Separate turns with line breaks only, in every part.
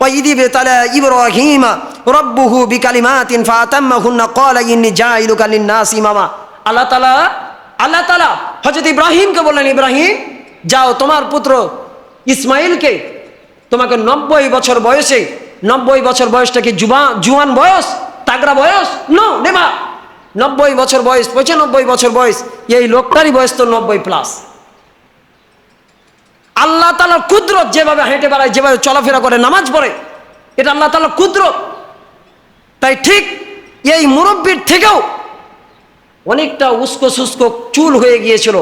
وإذ ابتلى إبراهيم ربه بكلمات فأتمهن قال إني جاعلك للناس إماما আল্লাহ তাআলা হযরত ইব্রাহিমকে বললেন, ইব্রাহিম যাও তোমার পুত্র ইসমাইলকে, তোমাকে 90 বছর বয়সে, 90 বছর বয়সটা কি জুয়ান বয়স, তাগড়া বয়স? নো, নেবা 90 বছর বয়স, 95 বছর বয়স, এই লোকটারই বয়স তো 90 প্লাস। আল্লাহ তাআলার কুদরত, যেভাবে হেঁটে বেড়ায়, যেভাবে চলাফেরা করে, নামাজ পড়ে, এটা আল্লাহ তাআলার কুদরত। তাই ঠিক এই মুরব্বির থেকেও অনেকটা উস্কো সুস্কো চুল হয়ে গিয়েছিল,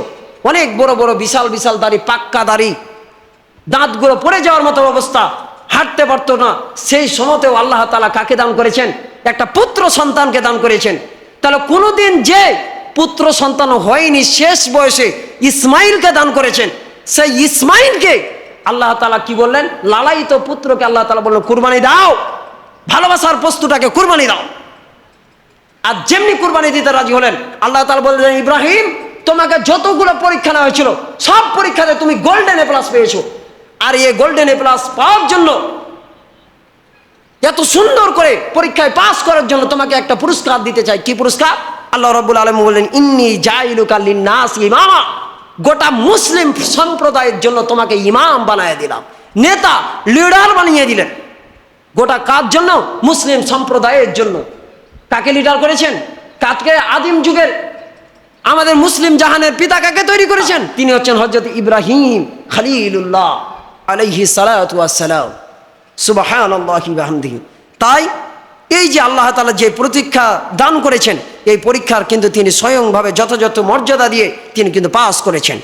অনেক বড় বড় বিশাল বিশাল দাড়ি, পাক্কা দাড়ি, দাঁতগুলো পড়ে যাওয়ার মতো অবস্থা, হাঁটতে পারতো না। সেই সময়তেও আল্লাহ তাআলা কাকে দান করেছেন? একটা পুত্র সন্তানকে দান করেছেন। তাহলে কোনোদিন যে পুত্র সন্তান হয়নি, শেষ বয়সে ইসমাইলকে দান করেছেন। সেই ইসমাইলকে আল্লাহ তাআলা কি বললেন? লালায়িত পুত্রকে আল্লাহ তাআলা বললেন কুরবানি দাও, ভালোবাসার বস্তুটাকে কুরবানি দাও। আর যেমনি কুরবানি দিতে রাজি হলেন, আল্লাহ তাআলা বললেন, ইব্রাহিম তোমাকে যতগুলো পরীক্ষা নেওয়া হয়েছিল সব পরীক্ষাতে তুমি গোল্ডেন এ প্লাস পেয়েছো। আর এই গোল্ডেন এ প্লাস পাওয়ার জন্য, এত সুন্দর করে পরীক্ষায় পাস করার জন্য তোমাকে একটা পুরস্কার দিতে চাই। কি পুরস্কার? আল্লাহ রাব্বুল আলামিন বললেন, ইন্নী জাইলুকা লিন-নাস ইমামা, গোটা মুসলিম সম্প্রদায়ের জন্য তোমাকে ইমাম বানিয়ে দিলাম, নেতা, লিডার বানিয়ে দিলেন। গোটা কার জন্য? মুসলিম সম্প্রদায়ের জন্য। কাকে লিডার করেছেন? কাকে? আদিম যুগের আমাদের মুসলিম জাহানের পিতা কাকে তৈরি করেছেন? তিনি হচ্ছেন হযরত ইব্রাহিম খলিলুল্লাহ আলাইহিস সালাতু ওয়াস সালাম। সুবহানাল্লাহি ওয়া বিহামদিহি। তাই এই যে আল্লাহ তাআলা যে পরীক্ষা দান করেছেন, এই পরীক্ষার কিন্তু তিনি স্বয়ংভাবে যথাযথ মর্যাদা দিয়ে তিনি কিন্তু পাস করেছেন।